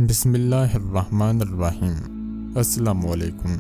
بسم اللہ الرحمن الرحیم۔ السلام علیکم۔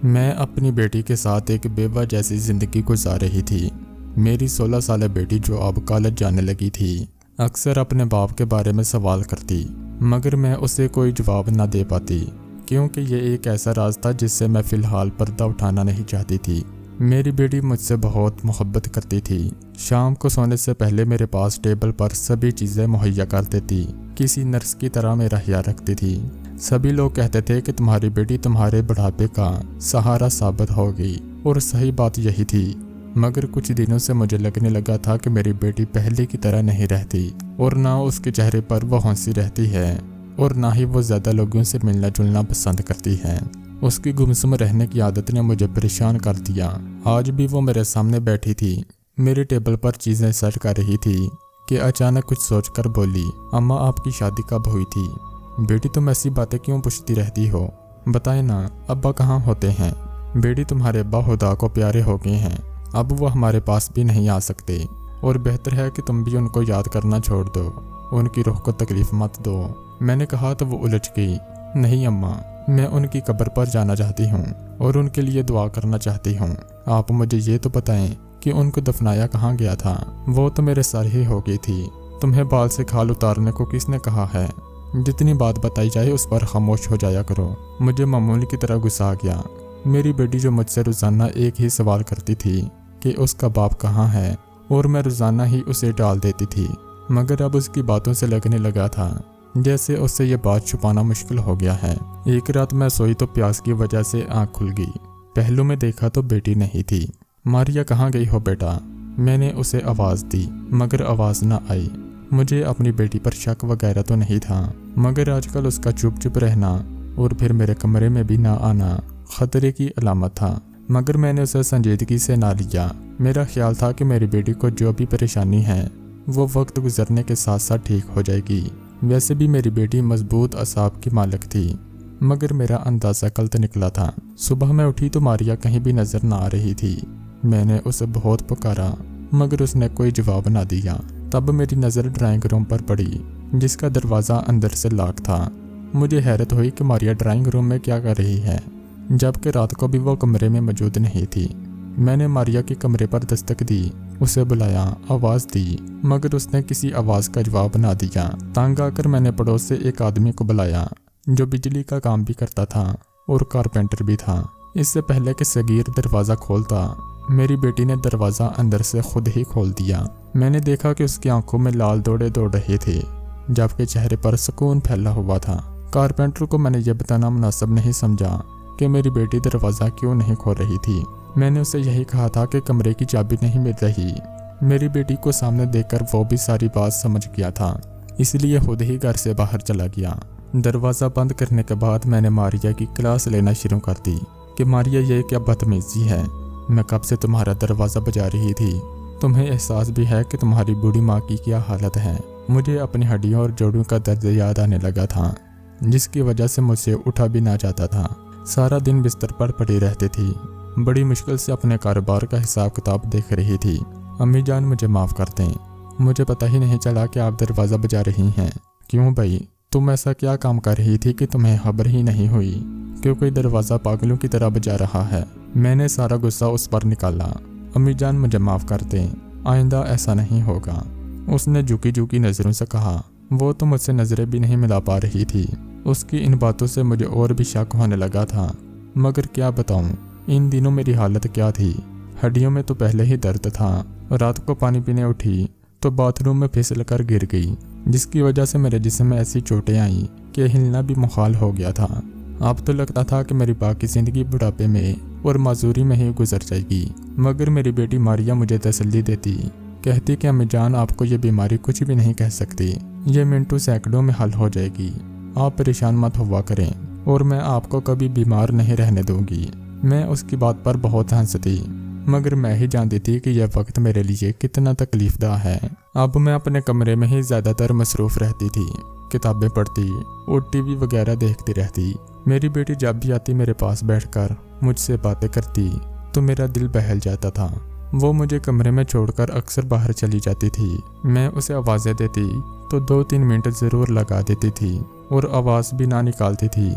میں اپنی بیٹی کے ساتھ ایک بیوہ جیسی زندگی گزار رہی تھی۔ میری 16 سالہ بیٹی جو اب کالج جانے لگی تھی اکثر اپنے باپ کے بارے میں سوال کرتی، مگر میں اسے کوئی جواب نہ دے پاتی کیونکہ یہ ایک ایسا راز تھا جس سے میں فی الحال پردہ اٹھانا نہیں چاہتی تھی۔ میری بیٹی مجھ سے بہت محبت کرتی تھی۔ شام کو سونے سے پہلے میرے پاس ٹیبل پر سبھی چیزیں مہیا کر دیتی، کسی نرس کی طرح میرا خیال رکھتی تھی۔ سبھی لوگ کہتے تھے کہ تمہاری بیٹی تمہارے بڑھاپے کا سہارا ثابت ہوگی، اور صحیح بات یہی تھی۔ مگر کچھ دنوں سے مجھے لگنے لگا تھا کہ میری بیٹی پہلے کی طرح نہیں رہتی، اور نہ اس کے چہرے پر وہ ہنسی رہتی ہے، اور نہ ہی وہ زیادہ لوگوں سے ملنا جلنا پسند کرتی ہے۔ اس کی گمسم رہنے کی عادت نے مجھے پریشان کر دیا۔ آج بھی وہ میرے سامنے بیٹھی تھی، میرے ٹیبل پر چیزیں سرچ کر رہی تھی کہ اچانک کچھ سوچ کر بولی، اماں آپ کی شادی کب ہوئی تھی؟ بیٹی تم ایسی باتیں کیوں پوچھتی رہتی ہو؟ بتائیں نا، ابا کہاں ہوتے ہیں؟ بیٹی تمہارے ابا خدا کو پیارے ہو گئے ہیں، اب وہ ہمارے پاس بھی نہیں آ سکتے، اور بہتر ہے کہ تم بھی ان کو یاد کرنا چھوڑ دو، ان کی روح کو تکلیف مت دو۔ میں نے کہا تو وہ الجھ گئی، نہیں اماں، میں ان کی قبر پر جانا چاہتی ہوں اور ان کے لیے دعا کرنا چاہتی ہوں۔ آپ مجھے یہ تو بتائیں کہ ان کو دفنایا کہاں گیا تھا؟ وہ تو میرے سر ہی ہو گئی تھی۔ تمہیں بال سے کھال اتارنے کو کس نے کہا ہے؟ جتنی بات بتائی جائے اس پر خاموش ہو جایا کرو۔ مجھے معمولی کی طرح غصہ آ گیا۔ میری بیٹی جو مجھ سے روزانہ ایک ہی سوال کرتی تھی کہ اس کا باپ کہاں ہے، اور میں روزانہ ہی اسے ڈال دیتی تھی، مگر اب اس کی باتوں سے لگنے لگا تھا جیسے اس سے یہ بات چھپانا مشکل ہو گیا ہے۔ ایک رات میں سوئی تو پیاس کی وجہ سے آنکھ کھل گئی۔ پہلو میں دیکھا تو بیٹی نہیں تھی۔ ماریا کہاں گئی ہو بیٹا؟ میں نے اسے آواز دی، مگر آواز نہ آئی۔ مجھے اپنی بیٹی پر شک وغیرہ تو نہیں تھا، مگر آج کل اس کا چپ چپ رہنا اور پھر میرے کمرے میں بھی نہ آنا خطرے کی علامت تھا، مگر میں نے اسے سنجیدگی سے نہ لیا۔ میرا خیال تھا کہ میری بیٹی کو جو بھی پریشانی ہے وہ وقت گزرنے کے ساتھ ساتھ ٹھیک ہو جائے گی۔ ویسے بھی میری بیٹی مضبوط اعصاب کی مالک تھی، مگر میرا اندازہ غلط نکلا تھا۔ صبح میں اٹھی تو ماریا کہیں بھی نظر نہ آ رہی تھی۔ میں نے اسے بہت پکارا، مگر اس نے کوئی جواب نہ دیا۔ تب میری نظر ڈرائنگ روم پر پڑی، جس کا دروازہ اندر سے لاک تھا۔ مجھے حیرت ہوئی کہ ماریا ڈرائنگ روم میں کیا کر رہی ہے، جبکہ رات کو بھی وہ کمرے میں موجود نہیں تھی۔ میں نے ماریا کے کمرے پر دستک دی، اسے بلایا، آواز دی، مگر اس نے کسی آواز کا جواب نہ دیا۔ تنگ آ کر میں نے پڑوس سے ایک آدمی کو بلایا جو بجلی کا کام بھی کرتا تھا اور کارپینٹر بھی تھا۔ اس سے پہلے کہ صغیر دروازہ کھولتا، میری بیٹی نے دروازہ اندر سے خود ہی کھول دیا۔ میں نے دیکھا کہ اس کی آنکھوں میں لال دوڑے دوڑ رہے تھے، جبکہ چہرے پر سکون پھیلا ہوا تھا۔ کارپینٹر کو میں نے یہ بتانا مناسب نہیں سمجھا کہ میری بیٹی دروازہ کیوں نہیں کھول رہی تھی۔ میں نے اسے یہی کہا تھا کہ کمرے کی چابی نہیں مل رہی۔ میری بیٹی کو سامنے دیکھ کر وہ بھی ساری بات سمجھ گیا تھا، اس لیے خود ہی گھر سے باہر چلا گیا۔ دروازہ بند کرنے کے بعد میں نے ماریا کی کلاس لینا شروع کر دی کہ ماریا یہ کیا بدتمیزی ہے، میں کب سے تمہارا دروازہ بجا رہی تھی، تمہیں احساس بھی ہے کہ تمہاری بوڑھی ماں کی کیا حالت ہے؟ مجھے اپنی ہڈیوں اور جوڑوں کا درد یاد آنے لگا تھا، جس کی وجہ سے مجھ سے اٹھا بھی نہ جاتا تھا۔ سارا دن بستر پر پڑی رہتی تھی، بڑی مشکل سے اپنے کاروبار کا حساب کتاب دیکھ رہی تھی۔ امی جان مجھے معاف کر دیں، مجھے پتہ ہی نہیں چلا کہ آپ دروازہ بجا رہی ہیں۔ کیوں بھائی، تم ایسا کیا کام کر رہی تھی کہ تمہیں خبر ہی نہیں ہوئی کہ کوئی دروازہ پاگلوں کی طرح بجا رہا ہے؟ میں نے سارا غصہ اس پر نکالا۔ امی جان مجھے معاف کر دیں، آئندہ ایسا نہیں ہوگا، اس نے جھکی جھکی نظروں سے کہا۔ وہ تو مجھ سے نظریں بھی نہیں ملا پا رہی تھی۔ اس کی ان باتوں سے مجھے اور بھی شک ہونے لگا تھا، مگر کیا بتاؤں ان دنوں میری حالت کیا تھی۔ ہڈیوں میں تو پہلے ہی درد تھا، رات کو پانی پینے اٹھی تو باتھ روم میں پھسل کر گر گئی، جس کی وجہ سے میرے جسم میں ایسی چوٹیں آئیں کہ ہلنا بھی محال ہو گیا تھا۔ اب تو لگتا تھا کہ میری باقی زندگی بڑھاپے میں اور معذوری میں ہی گزر جائے گی، مگر میری بیٹی ماریا مجھے تسلی دیتی، کہتی کہ امی جان آپ کو یہ بیماری کچھ بھی نہیں کہہ سکتی، یہ منٹوں سیکنڈوں میں حل ہو جائے گی، آپ پریشان مت ہوا کریں، اور میں آپ کو کبھی بیمار نہیں رہنے دوں گی۔ میں اس کی بات پر بہت ہنستی، مگر میں ہی جانتی تھی کہ یہ وقت میرے لیے کتنا تکلیف دہ ہے۔ اب میں اپنے کمرے میں ہی زیادہ تر مصروف رہتی تھی، کتابیں پڑھتی اور ٹی وی وغیرہ دیکھتی رہتی۔ میری بیٹی جب بھی آتی میرے پاس بیٹھ کر مجھ سے باتیں کرتی تو میرا دل بہل جاتا تھا۔ وہ مجھے کمرے میں چھوڑ کر اکثر باہر چلی جاتی تھی۔ میں اسے آوازیں دیتی تو 2-3 منٹ ضرور لگا دیتی تھی۔ और आवाज़ भी ना निकालती थी,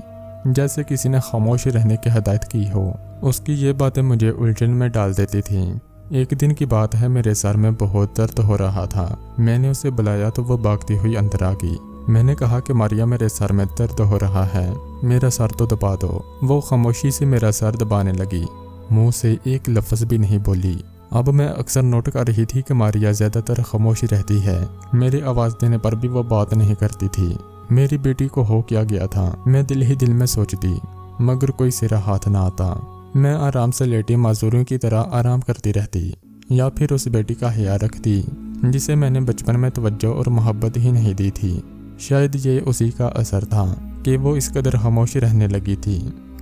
जैसे किसी ने खामोश रहने की हदायत की हो। उसकी ये बातें मुझे उलझन में डाल देती थीं। एक दिन की बात है, मेरे सर में बहुत दर्द हो रहा था। मैंने उसे बुलाया तो वो भागती हुई अंदर आ गई। मैंने कहा कि मारिया, मेरे सर में दर्द हो रहा है, मेरा सर तो दबा दो। वो खामोशी से मेरा सर दबाने लगी, मुंह से एक लफ्ज़ भी नहीं बोली। अब मैं अक्सर नोट कर रही थी कि मारिया ज़्यादातर खामोश रहती है। मेरी आवाज़ देने पर भी वो बात नहीं करती थी। मेरी बेटी को हो क्या गया था, मैं दिल ही दिल में सोचती, मगर कोई सिरा हाथ ना आता। मैं आराम से लेटी माजूरों की तरह आराम करती रहती, या फिर उस बेटी का ख्याल रखती जिसे मैंने बचपन में तवज्जो और मोहब्बत ही नहीं दी थी। शायद ये उसी का असर था कि वो इस कदर खामोश रहने लगी थी।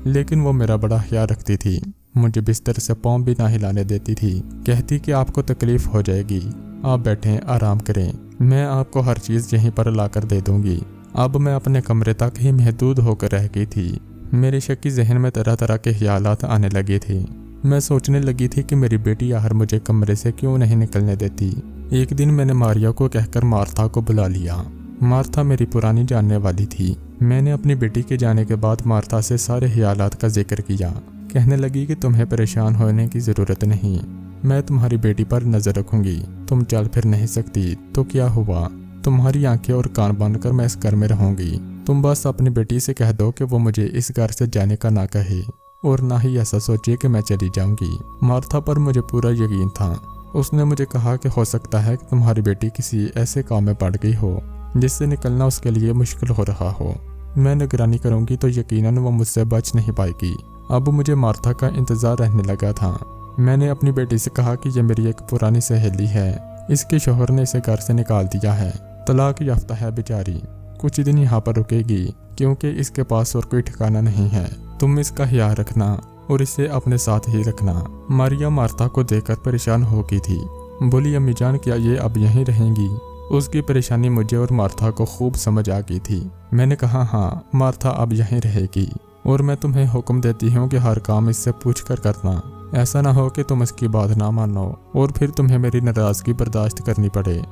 लेकिन वो मेरा बड़ा ख्याल रखती थी, मुझे बिस्तर से पाँव भी ना हिलाने देती थी। कहती कि आपको तकलीफ हो जाएगी, आप बैठें आराम करें, मैं आपको हर चीज़ यहीं पर ला कर दे दूँगी। अब मैं अपने कमरे तक ही महदूद होकर रह गई थी। मेरे शक्की जहन में तरह तरह के ख्यालात आने लगे थे। मैं सोचने लगी थी कि मेरी बेटी यार मुझे कमरे से क्यों नहीं निकलने देती। एक दिन मैंने मारिया को कहकर मार्था को बुला लिया। मार्था मेरी पुरानी जानने वाली थी। मैंने अपनी बेटी के जाने के बाद मार्था से सारे ख्यालात का जिक्र किया। कहने लगी कि तुम्हें परेशान होने की ज़रूरत नहीं, मैं तुम्हारी बेटी पर नज़र रखूंगी। तुम चल फिर नहीं सकती तो क्या हुआ, तुम्हारी आंखें और कान बंद कर मैं इस घर में रहूंगी। तुम बस अपनी बेटी से कह दो कि वो मुझे इस घर से जाने का ना कहे और ना ही ऐसा सोचे कि मैं चली जाऊंगी। मार्था पर मुझे पूरा यकीन था। उसने मुझे कहा कि हो सकता है कि तुम्हारी बेटी किसी ऐसे काम में पड़ गई हो जिससे निकलना उसके लिए मुश्किल हो रहा हो। मैं निगरानी करूंगी तो यकीनन वो मुझसे बच नहीं पाएगी। अब मुझे मार्था का इंतजार रहने लगा था। मैंने अपनी बेटी से कहा कि ये मेरी एक पुरानी सहेली है, इसके शोहर ने इसे घर से निकाल दिया है, तलाक याफ्ता है बेचारी, कुछ दिन यहाँ पर रुकेगी क्योंकि इसके पास और कोई ठिकाना नहीं है। तुम इसका ख्याल रखना और इसे अपने साथ ही रखना। मारिया मार्था को देखकर परेशान हो गई थी। बोली, अम्मी जान क्या ये अब यहीं रहेंगी? उसकी परेशानी मुझे और मार्था को खूब समझ आ गई थी। मैंने कहा, हाँ मार्था अब यहीं रहेगी और मैं तुम्हें हुक्म देती हूँ कि हर काम इससे पूछ कर करना। ऐसा ना हो कि तुम इसकी बात ना मानो और फिर तुम्हें मेरी नाराज़गी बर्दाश्त करनी पड़े।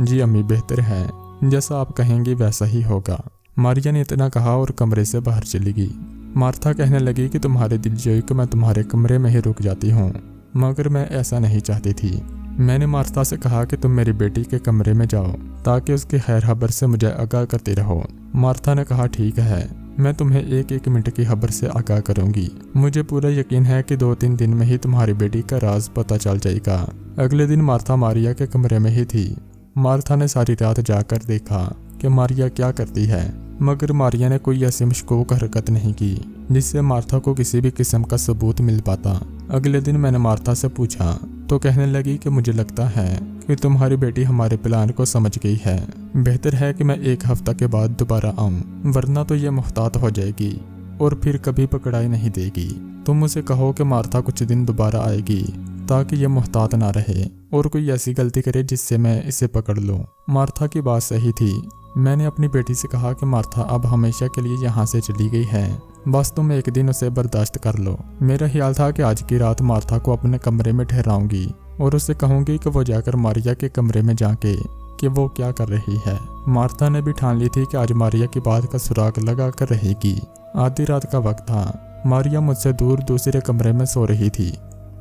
जी अम्मी, बेहतर है, जैसा आप कहेंगी वैसा ही होगा। मारिया ने इतना कहा और कमरे से बाहर चली गई। मार्था कहने लगी कि तुम्हारे दिलजोई को मैं तुम्हारे कमरे में ही रुक जाती हूँ, मगर मैं ऐसा नहीं चाहती थी। मैंने मार्था से कहा कि तुम मेरी बेटी के कमरे में जाओ ताकि उसकी खैर खबर से मुझे आगाह करती रहो। मार्था ने कहा, ठीक है, मैं तुम्हें एक एक मिनट की खबर से आगाह करूंगी। मुझे पूरा यकीन है कि 2-3 दिन में ही तुम्हारी बेटी का राज पता चल जाएगा। अगले दिन मार्था मारिया के कमरे में ही थी। मार्था ने सारी रात जाकर देखा कि मारिया क्या करती है, मगर मारिया ने कोई ऐसी मशकूक हरकत नहीं की जिससे मार्था को किसी भी किस्म का सबूत मिल पाता। अगले दिन मैंने मार्था से पूछा तो कहने लगी कि मुझे लगता है कि तुम्हारी बेटी हमारे प्लान को समझ गई है। बेहतर है कि मैं 1 हफ्ता के बाद दोबारा आऊं, वरना तो ये मुहतात हो जाएगी और फिर कभी पकड़ाई नहीं देगी। तुम उसे कहो कि मार्था कुछ दिन दोबारा आएगी ताकि ये मुहतात ना रहे और कोई ऐसी गलती करे जिससे मैं इसे पकड़ लूं। मार्था की बात सही थी। मैंने अपनी बेटी से कहा कि मार्था अब हमेशा के लिए यहाँ से चली गई है, बस तुम एक दिन उसे बर्दाश्त कर लो। मेरा ख्याल था कि आज की रात मार्था को अपने कमरे में ठहराऊंगी और उससे कहूंगी कि वो जाकर मारिया के कमरे में जाके कि वो क्या कर रही है। मार्था ने भी ठान ली थी कि आज मारिया की बात का सुराग लगा कर रहेगी। आधी रात का वक्त था। मारिया मुझसे दूर दूसरे कमरे में सो रही थी।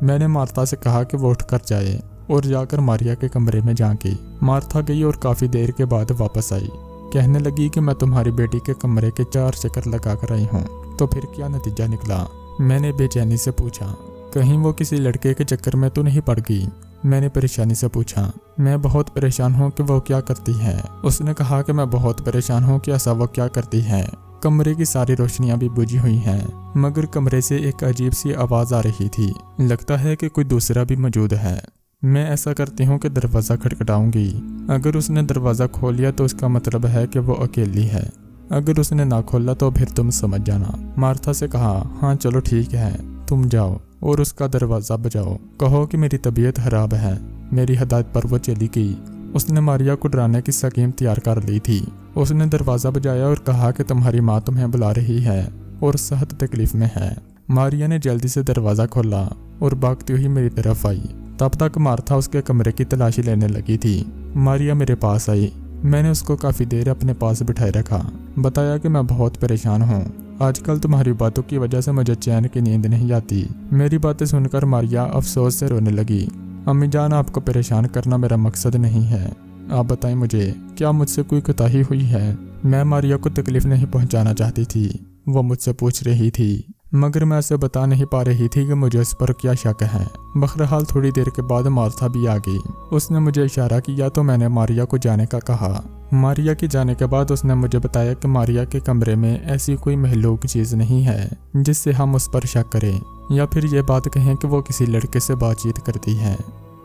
मैंने मार्था से कहा कि वो उठकर जाए और जाकर मारिया के कमरे में जाके। मार्था गई और काफ़ी देर के बाद वापस आई। कहने लगी कि मैं तुम्हारी बेटी के कमरे के 4 चक्कर लगा कर आई हूँ, तो फिर क्या नतीजा निकला? मैंने बेचैनी से पूछा। कहीं वो किसी लड़के के चक्कर में तो नहीं पड़ गई? मैंने परेशानी से पूछा। मैं बहुत परेशान हूँ कि वो क्या करती है। उसने कहा कि मैं बहुत परेशान हूँ कि ऐसा वो क्या करती है। कमरे की सारी रोशनियां भी बुझी हुई हैं, मगर कमरे से एक अजीब सी आवाज़ आ रही थी। लगता है कि कोई दूसरा भी मौजूद है। मैं ऐसा करती हूँ कि दरवाज़ा खटखटाऊंगी। अगर उसने दरवाज़ा खोल लिया तो इसका मतलब है कि वो अकेली है। अगर उसने ना खोला तो फिर तुम समझ जाना। मार्था से कहा, हाँ चलो ठीक है, तुम जाओ और उसका दरवाज़ा बजाओ, कहो कि मेरी तबीयत खराब है। मेरी हदायत पर वो चली गई। उसने मारिया को डराने की स्कीम तैयार कर ली थी। उसने दरवाज़ा बजाया और कहा कि तुम्हारी माँ तुम्हें बुला रही है और सख्त तकलीफ में है। मारिया ने जल्दी से दरवाज़ा खोला और भागती हुई मेरी तरफ आई। तब तक मार्था उसके कमरे की तलाशी लेने लगी थी। मारिया मेरे पास आई मैंने उसको काफ़ी देर अपने पास बिठाए रखा, बताया कि मैं बहुत परेशान हूँ। आजकल तुम्हारी बातों की वजह से मुझे चैन की नींद नहीं आती। मेरी बातें सुनकर मारिया अफसोस से रोने लगी। अम्मी जान, आपको परेशान करना मेरा मकसद नहीं है। आप बताएं मुझे, क्या मुझसे कोई कोताही हुई है? मैं मारिया को तकलीफ नहीं पहुंचाना चाहती थी। वो मुझसे पूछ रही थी, मगर मैं उसे बता नहीं पा रही थी कि मुझे उस पर क्या शक है। बहरहाल थोड़ी देर के बाद मार्था भी आ गई। उसने मुझे इशारा किया तो मैंने मारिया को जाने का कहा। मारिया के जाने के बाद उसने मुझे बताया कि मारिया के कमरे में ऐसी कोई महलूक चीज़ नहीं है जिससे हम उस पर शक करें, या फिर ये बात कहें कि वो किसी लड़के से बातचीत करती है,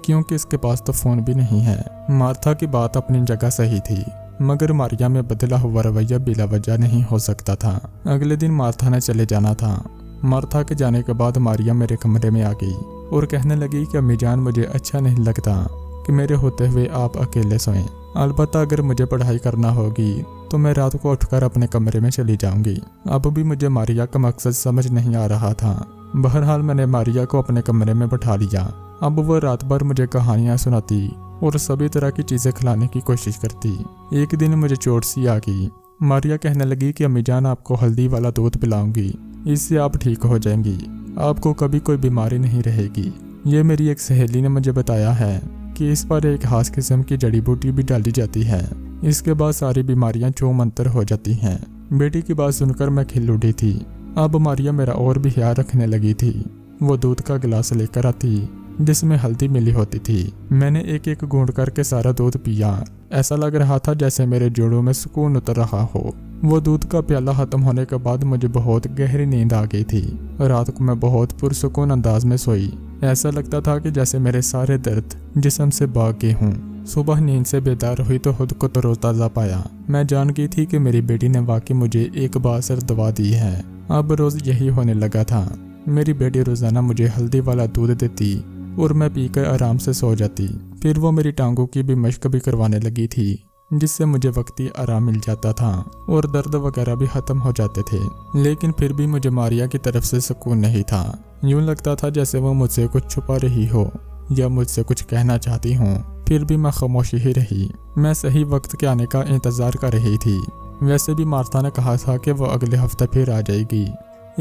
क्योंकि इसके पास तो फ़ोन भी नहीं है। मार्था की बात अपनी जगह सही थी, मगर मारिया में बदला हुआ रवैया बिला वजह नहीं हो सकता था। अगले दिन मार्था ने चले जाना था। मार्था के जाने के बाद मारिया मेरे कमरे में आ गई और कहने लगी कि अम्मी जान, मुझे अच्छा नहीं लगता कि मेरे होते हुए आप अकेले सोएं। अलबत्ता अगर मुझे पढ़ाई करना होगी तो मैं रात को उठकर अपने कमरे में चली जाऊंगी। अब भी मुझे मारिया का मकसद समझ नहीं आ रहा था। बहरहाल मैंने मारिया को अपने कमरे में बैठा लिया। अब वो रात भर मुझे कहानियाँ सुनाती और सभी तरह की चीज़ें खिलाने की कोशिश करती। एक दिन मुझे चोट सी आ गई। मारिया कहने लगी कि अम्मी जान, आपको हल्दी वाला दूध पिलाऊंगी, इससे आप ठीक हो जाएंगी, आपको कभी कोई बीमारी नहीं रहेगी। ये मेरी एक सहेली ने मुझे बताया है कि इस पर एक खास किस्म की जड़ी बूटी भी डाली जाती है, इसके बाद सारी बीमारियां चौमंतर हो जाती हैं। बेटी की बात सुनकर मैं खिल उठी थी। अब मारिया मेरा और भी ख्याल रखने लगी थी। वो दूध का गिलास लेकर आती जिसमें हल्दी मिली होती थी। मैंने एक एक घूंट करके सारा दूध पिया। ऐसा लग रहा था जैसे मेरे जोड़ों में सुकून उतर रहा हो। वो दूध का प्याला खत्म होने के बाद मुझे बहुत गहरी नींद आ गई थी। रात को मैं बहुत पुरसुकून अंदाज में सोई। ऐसा लगता था कि जैसे मेरे सारे दर्द जिस्म से भाग गए हों। सुबह नींद से बेदार हुई तो खुद को तरोताज़ा पाया। मैं जान गई थी कि मेरी बेटी ने वाकई मुझे एक बासर दवा दी है। अब रोज़ यही होने लगा था। मेरी बेटी रोज़ाना मुझे हल्दी वाला दूध देती और मैं पीकर आराम से सो जाती। फिर वो मेरी टांगों की भी मशक भी करवाने लगी थी, जिससे मुझे वक्ती आराम मिल जाता था और दर्द वगैरह भी ख़त्म हो जाते थे। लेकिन फिर भी मुझे मारिया की तरफ से सुकून नहीं था। यूँ लगता था जैसे वो मुझसे कुछ छुपा रही हो या मुझसे कुछ कहना चाहती हूँ। फिर भी मैं खामोशी ही रही। मैं सही वक्त के आने का इंतज़ार कर रही थी। वैसे भी मार्था ने कहा था कि वो अगले हफ्ते फिर आ जाएगी।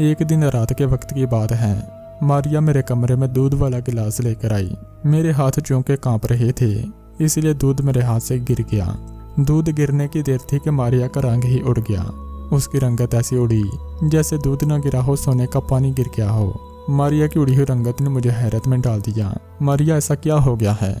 एक दिन रात के वक्त की बात है। मारिया मेरे कमरे में दूध वाला गिलास लेकर आई। मेरे हाथ चूंकि कांप रहे थे, इसलिए दूध मेरे हाथ से गिर गया। दूध गिरने की देर थी कि मारिया का रंग ही उड़ गया। उसकी रंगत ऐसी उड़ी जैसे दूध न गिरा हो, सोने का पानी गिर गया हो। मारिया की उड़ी हुई रंगत ने मुझे हैरत में डाल दिया। मारिया, ऐसा क्या हो गया है?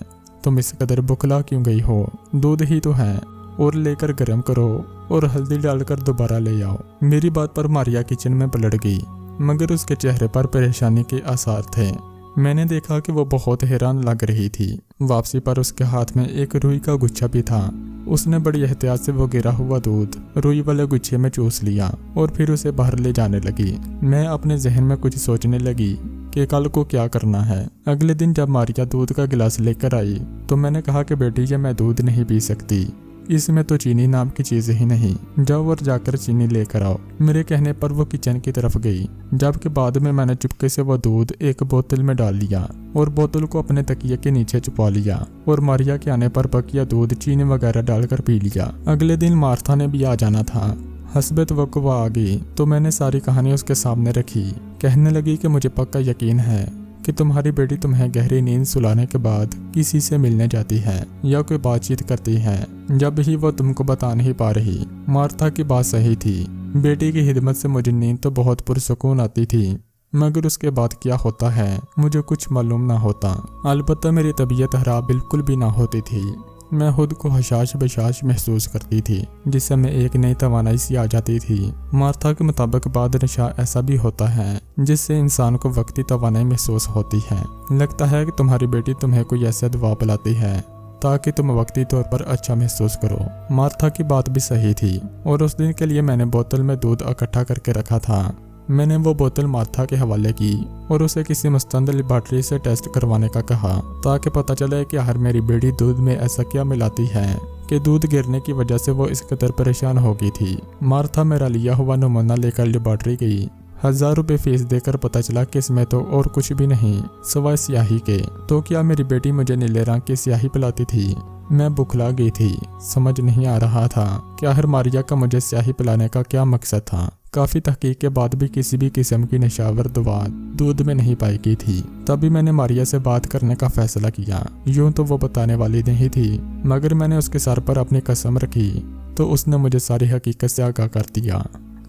तुम इस कदर बुखला क्यों गई हो? दूध ही तो है, और लेकर गर्म करो और हल्दी डालकर दोबारा ले आओ। मेरी बात पर मारिया किचन में पलट गई, मगर उसके चेहरे पर परेशानी के आसार थे। मैंने देखा कि वो बहुत हैरान लग रही थी। वापसी पर उसके हाथ में एक रुई का गुच्छा भी था। उसने बड़ी एहतियात से वो गिरा हुआ दूध रुई वाले गुच्छे में चूस लिया और फिर उसे बाहर ले जाने लगी। मैं अपने जहन में कुछ सोचने लगी कि कल को क्या करना है। अगले दिन जब मारिया दूध का गिलास लेकर आई तो मैंने कहा कि बेटी, ये मैं दूध नहीं पी सकती, इसमें तो चीनी नाम की चीज़ ही नहीं। जाओ और जाकर चीनी लेकर आओ। मेरे कहने पर वो किचन की तरफ गई, जबकि बाद में मैंने चुपके से वो दूध एक बोतल में डाल लिया और बोतल को अपने तकिए के नीचे छुपा लिया और मारिया के आने पर बकिया दूध चीनी वगैरह डालकर पी लिया। अगले दिन मार्था ने भी आ जाना था। हस्बत वक्त वो आ गई तो मैंने सारी कहानी उसके सामने रखी। कहने लगी कि मुझे पक्का यकीन है कि तुम्हारी बेटी तुम्हें गहरी नींद सुलाने के बाद किसी से मिलने जाती है या कोई बातचीत करती है, जब ही वो तुमको बता नहीं पा रही। मार्था की बात सही थी। बेटी की खिदमत से मुझे नींद तो बहुत पुरसुकून आती थी, मगर उसके बाद क्या होता है मुझे कुछ मालूम ना होता। अलबत्ता मेरी तबीयत खराब बिल्कुल भी ना होती थी। मैं खुद को हशाश बशाश महसूस करती थी, जिससे मैं एक नई तवानाई सी आ जाती थी। मार्था के मुताबिक बाद नशा ऐसा भी होता है जिससे इंसान को वक्ती तवानाई महसूस होती है। लगता है कि तुम्हारी बेटी तुम्हें कोई ऐसा दवा पिलाती है ताकि तुम वक्ती तौर पर अच्छा महसूस करो। मार्था की बात भी सही थी और उस दिन के लिए मैंने बोतल में दूध इकट्ठा करके रखा था। मैंने वो बोतल मार्था के हवाले की और उसे किसी मुस्तंद लेबॉरेटरी से टेस्ट करवाने का कहा ताकि पता चले कि हर मेरी बेटी दूध में ऐसा क्या मिलाती है कि दूध गिरने की वजह से वो इस कदर परेशान हो गई थी। मार्था मेरा लिया हुआ नमूना लेकर लेबॉरेटरी गई। 1000 रुपये फीस देकर पता चला कि इसमें तो और कुछ भी नहीं सिवाय स्याही के। तो क्या मेरी बेटी मुझे नीले रंग की स्याही पिलाती थी? मैं बुखला गई थी। समझ नहीं आ रहा था कि आखिर मारिया का मुझे स्याही पिलाने का क्या मकसद था। काफ़ी तहकीक के बाद भी किसी भी किस्म की नशावर दवा दूध में नहीं पाई गई थी। तभी मैंने मारिया से बात करने का फैसला किया। यूं तो वो बताने वाली नहीं थी, मगर मैंने उसके सर पर अपनी कसम रखी तो उसने मुझे सारी हकीकत से आगाह कर दिया।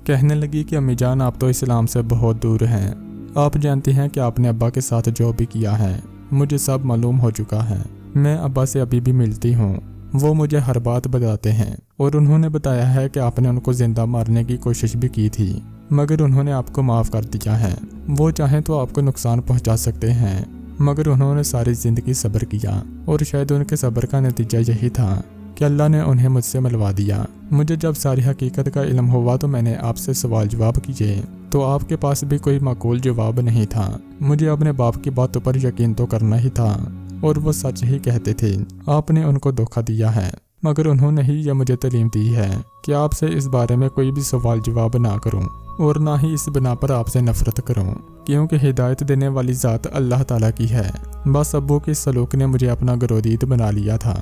कहने लगी कि अम्मी जान, आप तो इस्लाम से बहुत दूर हैं। आप जानती हैं कि आपने अब्बा के साथ जो भी किया है मुझे सब मालूम हो चुका है। मैं अब्बा से अभी भी मिलती हूँ, वो मुझे हर बात बताते हैं और उन्होंने बताया है कि आपने उनको जिंदा मारने की कोशिश भी की थी, मगर उन्होंने आपको माफ़ कर दिया है। वो चाहें तो आपको नुकसान पहुंचा सकते हैं, मगर उन्होंने सारी ज़िंदगी सब्र किया और शायद उनके सब्र का नतीजा यही था कि अल्लाह ने उन्हें मुझसे मिलवा दिया। मुझे जब सारी हकीकत का इल्म हुआ तो मैंने आपसे सवाल जवाब किए तो आपके पास भी कोई माकूल जवाब नहीं था। मुझे अपने बाप की बातों पर यकीन तो करना ही था और वो सच ही कहते थे। आपने उनको धोखा दिया है, मगर उन्होंने ही यह मुझे तालीम दी है कि आपसे इस बारे में कोई भी सवाल जवाब ना करूं और ना ही इस बिना पर आपसे नफरत करूं, क्योंकि हिदायत देने वाली ज़ात अल्लाह ताला की है। बस अब्बू के सलूक ने मुझे अपना गरोदीद बना लिया था।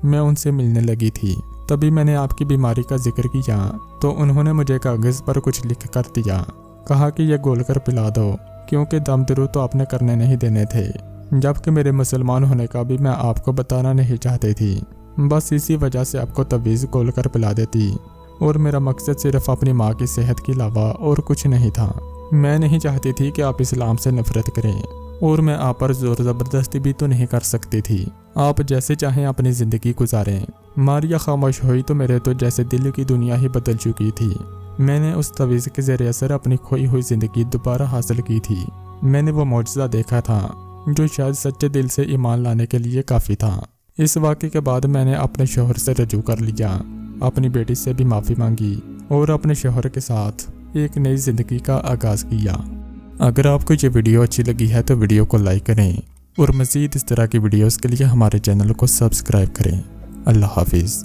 मैं उनसे मिलने लगी थी, तभी मैंने आपकी बीमारी का जिक्र किया तो उन्होंने मुझे कागज़ पर कुछ लिख कर दिया। कहा कि यह घोल कर पिला दो, क्योंकि दम दरू तो आपने करने नहीं देने थे, जबकि मेरे मुसलमान होने का भी मैं आपको बताना नहीं चाहती थी। बस इसी वजह से आपको तवीज़ घोल कर पिला देती और मेरा मकसद सिर्फ अपनी माँ की सेहत के अलावा और कुछ नहीं था। मैं नहीं चाहती थी कि आप इस्लाम से नफरत करें और मैं आप पर जोर ज़बरदस्ती भी तो नहीं कर सकती थी। आप जैसे चाहें अपनी ज़िंदगी गुजारें। मारिया खामोश हुई तो मेरे तो जैसे दिल की दुनिया ही बदल चुकी थी। मैंने उस तवीज़ के ज़रिए असर अपनी खोई हुई ज़िंदगी दोबारा हासिल की थी। मैंने वो मौजज़ा देखा था जो शायद सच्चे दिल से ईमान लाने के लिए काफ़ी था। इस वाक़े के बाद मैंने अपने शोहर से रजू कर लिया, अपनी बेटी से भी माफ़ी मांगी और अपने शोहर के साथ एक नई ज़िंदगी का आगाज़ किया। अगर आपको ये वीडियो अच्छी लगी है तो वीडियो को लाइक करें और मज़ीद इस तरह की वीडियोस के लिए हमारे चैनल को सब्सक्राइब करें। अल्लाह हाफिज़।